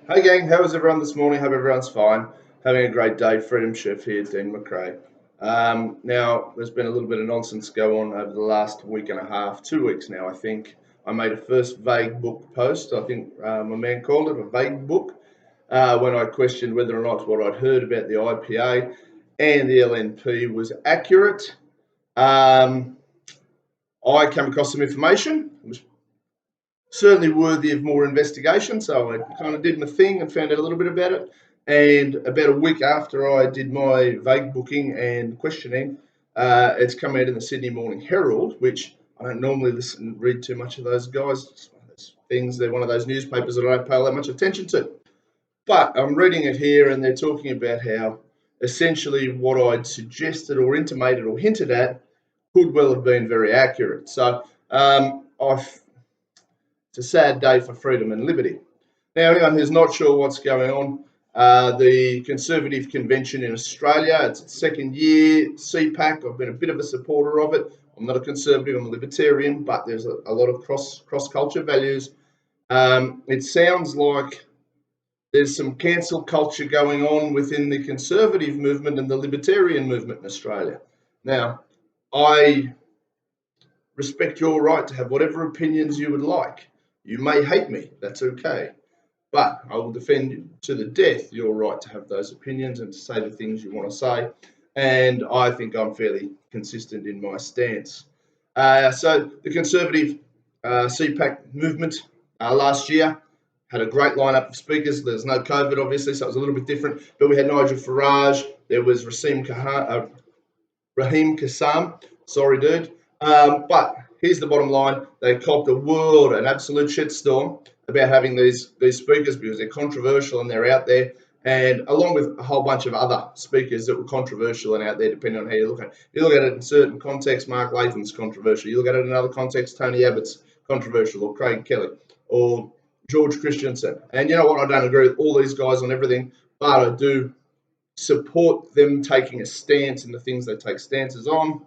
Hey gang, how is everyone this morning? Hope everyone's fine. Having a great day. Freedom Chef here, Dean McRae. Now, there's been a little bit of nonsense go on over the last week and a half, 2 weeks now, I think. I made a first vague book post. I think my man called it a vague book when I questioned whether or not what I'd heard about the IPA and the LNP was accurate. I came across some information. It was certainly worthy of more investigation. So I kind of did my thing and found out a little bit about it. And about a week after I did my vague booking and questioning, it's come out in the Sydney Morning Herald, which I don't normally read too much of those guys. It's one of those things, they're one of those newspapers that I don't pay all that much attention to. But I'm reading it here, and they're talking about how essentially what I'd suggested or intimated or hinted at could well have been very accurate. So it's a sad day for freedom and liberty. Now, anyone who's not sure what's going on, the Conservative Convention in Australia, it's its second year, CPAC, I've been a bit of a supporter of it. I'm not a conservative, I'm a libertarian, but there's a lot of cross-culture values. It sounds like there's some cancel culture going on within the conservative movement and the libertarian movement in Australia. Now, I respect your right to have whatever opinions you would like. You may hate me, that's okay. But I will defend you to the death your right to have those opinions and to say the things you want to say. And I think I'm fairly consistent in my stance. So the Conservative CPAC movement last year had a great lineup of speakers. There's no COVID, obviously, so it was a little bit different. But we had Nigel Farage. There was Raheem Kassam. Sorry, dude. But here's the bottom line: they copped an absolute shitstorm about having these speakers because they're controversial and they're out there, and along with a whole bunch of other speakers that were controversial and out there, depending on how you look at it. You look at it in certain contexts, Mark Latham's controversial. You look at it in another context, Tony Abbott's controversial, or Craig Kelly, or George Christensen. And you know what? I don't agree with all these guys on everything, but I do support them taking a stance in the things they take stances on.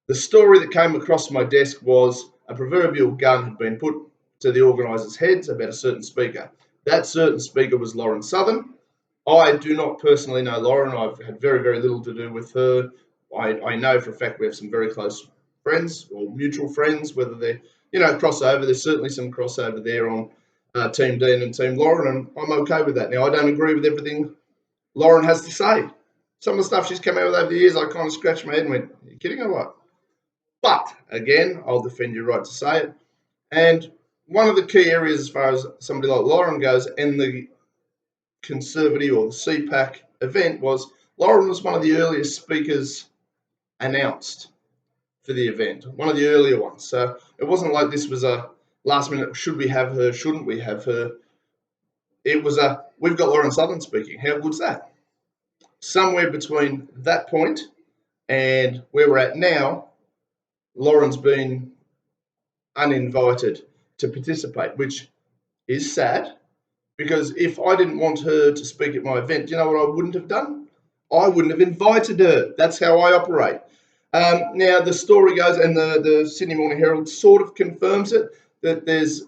The story that came across my desk was a proverbial gun had been put to the organisers' heads about a certain speaker. That certain speaker was Lauren Southern. I do not personally know Lauren. I've had very, very little to do with her. I know for a fact we have some very close friends or mutual friends, whether they're, crossover. There's certainly some crossover there on Team Dean and Team Lauren, and I'm okay with that. Now, I don't agree with everything Lauren has to say. Some of the stuff she's come out with over the years, I kind of scratched my head and went, are you kidding or what? But again, I'll defend your right to say it. And one of the key areas as far as somebody like Lauren goes in the Conservative or the CPAC event was Lauren was one of the earliest speakers announced for the event, one of the earlier ones. So it wasn't like this was a last minute, should we have her, shouldn't we have her? It was we've got Lauren Southern speaking. How good's that? Somewhere between that point and where we're at now, Lauren's been uninvited to participate, which is sad because if I didn't want her to speak at my event, do you know what I wouldn't have done? I wouldn't have invited her. That's how I operate. Now, the story goes, and the Sydney Morning Herald sort of confirms it, that there's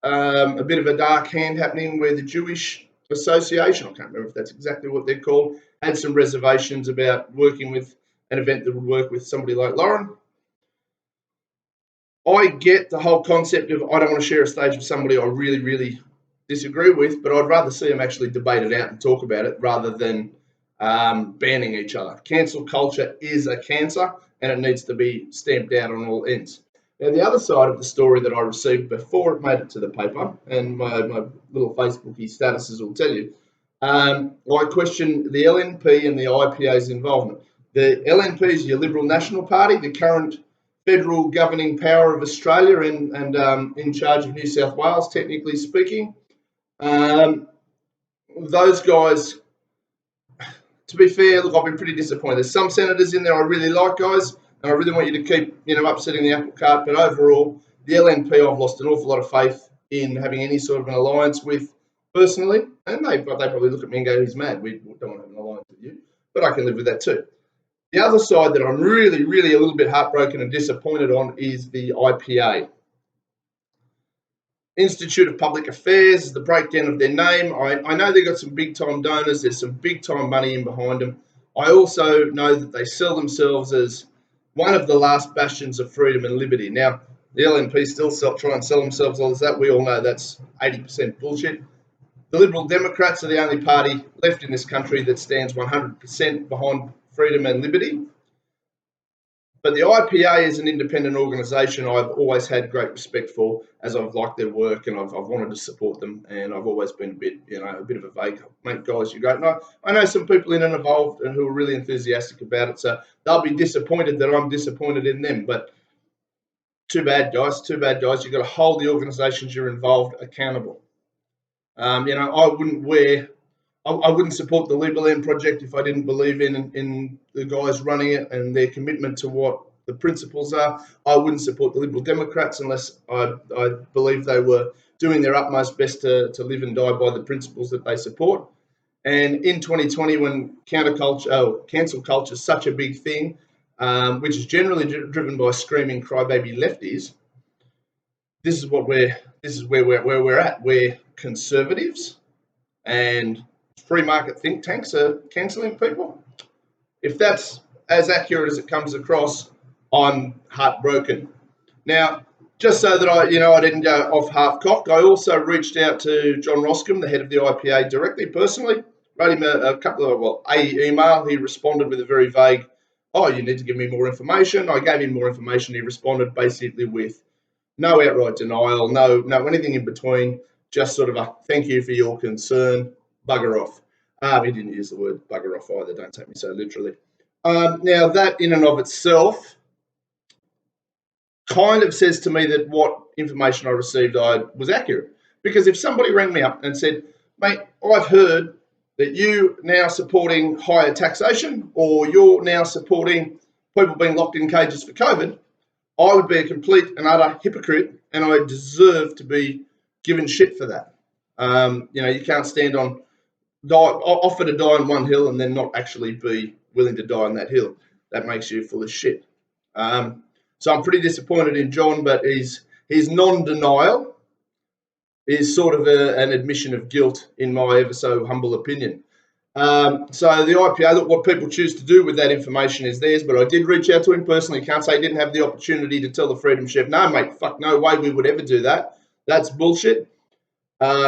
a bit of a dark hand happening where the Jewish Association, I can't remember if that's exactly what they're called, had some reservations about working with an event that would work with somebody like Lauren. I get the whole concept of I don't want to share a stage with somebody I really, really disagree with, but I'd rather see them actually debate it out and talk about it rather than banning each other. Cancel culture is a cancer and it needs to be stamped out on all ends. Now, the other side of the story that I received before it made it to the paper, and my little Facebooky statuses will tell you, I question the LNP and the IPA's involvement. The LNP is your Liberal National Party, the current federal governing power of Australia and in charge of New South Wales, technically speaking. Those guys, to be fair, look, I've been pretty disappointed. There's some senators in there I really like, guys, and I really want you to keep, upsetting the apple cart. But overall, the LNP, I've lost an awful lot of faith in having any sort of an alliance with personally. And they probably look at me and go, he's mad. We don't want to have an alliance with you. But I can live with that too. The other side that I'm really, really a little bit heartbroken and disappointed on is the IPA. Institute of Public Affairs is the breakdown of their name. I know they've got some big time donors. There's some big time money in behind them. I also know that they sell themselves as one of the last bastions of freedom and liberty. Now, the LNP still try and sell themselves all as that. We all know that's 80% bullshit. The Liberal Democrats are the only party left in this country that stands 100% behind freedom and liberty. But the IPA is an independent organisation I've always had great respect for, as I've liked their work and I've wanted to support them, and I've always been a bit of a vague, mate, guys, you're great. And I know some people in and involved and who are really enthusiastic about it, so they'll be disappointed that I'm disappointed in them. But too bad, guys. Too bad, guys. You've got to hold the organisations you're involved accountable. I wouldn't support the Liberland project if I didn't believe in the guys running it and their commitment to what the principles are. I wouldn't support the Liberal Democrats unless I believe they were doing their utmost best to live and die by the principles that they support. And in 2020, when cancel culture is such a big thing, which is generally driven by screaming crybaby lefties, this is where we're at. We're conservatives, and free market think tanks are cancelling people. If that's as accurate as it comes across, I'm heartbroken. Now, just so that I didn't go off half-cocked, I also reached out to John Roscombe, the head of the IPA, directly, personally. Wrote him a email. He responded with a very vague, "Oh, you need to give me more information." I gave him more information. He responded basically with no outright denial, no anything in between, just sort of a thank you for your concern, bugger off. He didn't use the word bugger off either, don't take me so literally. Now, that in and of itself kind of says to me that what information I received was accurate. Because if somebody rang me up and said, "Mate, I've heard that you now supporting higher taxation, or you're now supporting people being locked in cages for COVID," I would be a complete and utter hypocrite, and I deserve to be given shit for that. You can't stand offer to die on one hill and then not actually be willing to die on that hill. That makes you full of shit. So I'm pretty disappointed in John, but his non-denial is sort of an admission of guilt, in my ever so humble opinion. So the IPA, look, what people choose to do with that information is theirs, but I did reach out to him personally. Can't say he didn't have the opportunity to tell the Freedom Chef, "No, mate, fuck, no way we would ever do that. That's bullshit."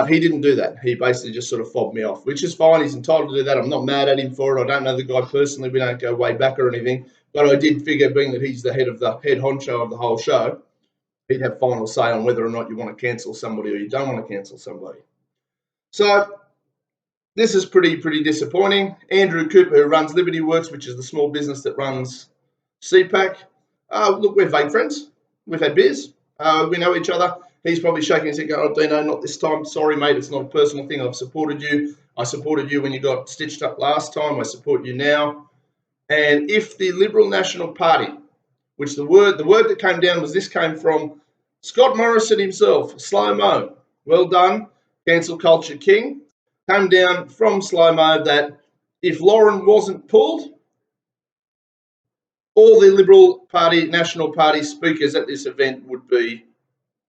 He didn't do that. He basically just sort of fobbed me off, which is fine. He's entitled to do that. I'm not mad at him for it. I don't know the guy personally. We don't go way back or anything. But I did figure, being that he's the head honcho of the whole show, he'd have final say on whether or not you want to cancel somebody or you don't want to cancel somebody. So this is pretty disappointing. Andrew Cooper, who runs Liberty Works, which is the small business that runs CPAC. Look, we're vague friends. We've had beers. We know each other. He's probably shaking his head going, "Oh, Dino, not this time. Sorry, mate, it's not a personal thing. I've supported you. I supported you when you got stitched up last time. I support you now." And if the Liberal National Party, which the word that came down came from Scott Morrison himself, Slow-Mo. Well done, cancel culture king. Came down from Slow-Mo that if Lauren wasn't pulled, all the Liberal Party, National Party speakers at this event would be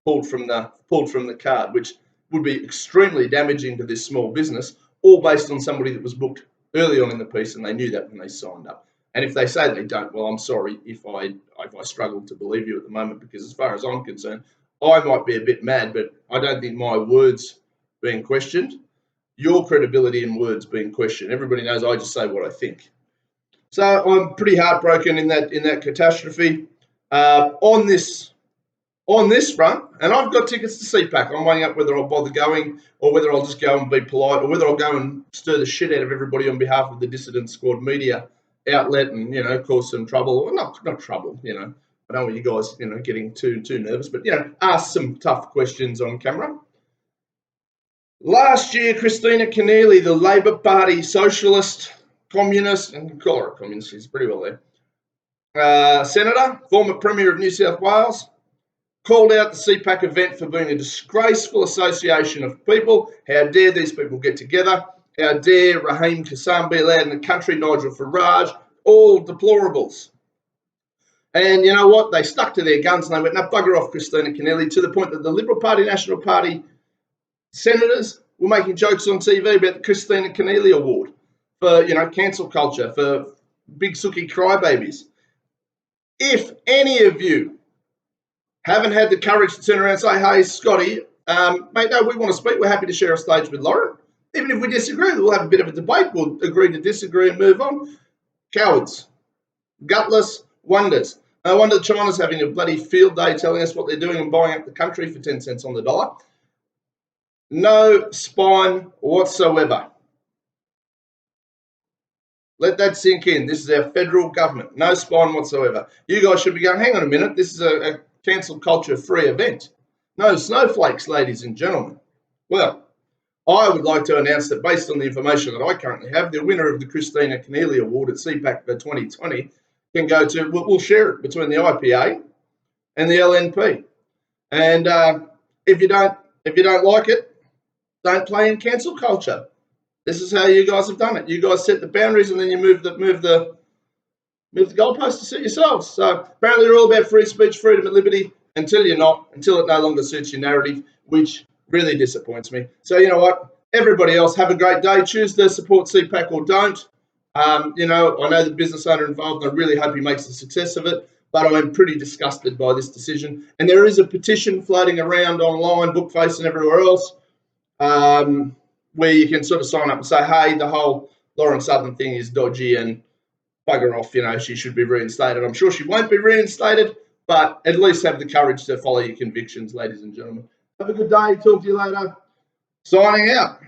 pulled from the card, which would be extremely damaging to this small business, all based on somebody that was booked early on in the piece, and they knew that when they signed up. And if they say they don't, well, I'm sorry if I struggle to believe you at the moment, because as far as I'm concerned, I might be a bit mad, but I don't think my words being questioned, your credibility in words being questioned. Everybody knows I just say what I think. So I'm pretty heartbroken in that catastrophe. On this front, and I've got tickets to CPAC. I'm weighing up whether I'll bother going or whether I'll just go and be polite, or whether I'll go and stir the shit out of everybody on behalf of the Dissident Squad media outlet and, cause some trouble. Or not trouble, I don't want you guys, getting too nervous, but, ask some tough questions on camera. Last year, Christina Keneally, the Labor Party socialist, communist, and you can call her a communist, she's pretty well there, senator, former Premier of New South Wales, called out the CPAC event for being a disgraceful association of people. How dare these people get together? How dare Raheem Kassam be allowed in the country, Nigel Farage, all deplorables. And you know what? They stuck to their guns and they went, no, bugger off Christina Keneally, to the point that the Liberal Party, National Party senators were making jokes on TV about the Christina Keneally Award for, cancel culture, for big sooky crybabies. If any of you haven't had the courage to turn around and say, hey, Scotty, mate, no, we want to speak. We're happy to share a stage with Lauren. Even if we disagree, we'll have a bit of a debate. We'll agree to disagree and move on. Cowards. Gutless wonders. No wonder China's having a bloody field day telling us what they're doing and buying up the country for 10 cents on the dollar. No spine whatsoever. Let that sink in. This is our federal government. No spine whatsoever. You guys should be going, hang on a minute, this is a cancel culture free event. No snowflakes, ladies and gentlemen. Well, I would like to announce that based on the information that I currently have, the winner of the Christina Keneally Award at CPAC for 2020 can go to, we'll share it between the IPA and the LNP. And if you don't like it, don't play in cancel culture. This is how you guys have done it. You guys set the boundaries and then you move the goalposts to suit yourselves. So apparently you're all about free speech, freedom and liberty until you're not, until it no longer suits your narrative, which really disappoints me. So you know what? Everybody else, have a great day. Choose to support CPAC or don't. I know the business owner involved and I really hope he makes a success of it, but I'm pretty disgusted by this decision. And there is a petition floating around online, Bookface and everywhere else, where you can sort of sign up and say, hey, the whole Lauren Southern thing is dodgy and bugger off, she should be reinstated. I'm sure she won't be reinstated, but at least have the courage to follow your convictions, ladies and gentlemen. Have a good day. Talk to you later. Signing out.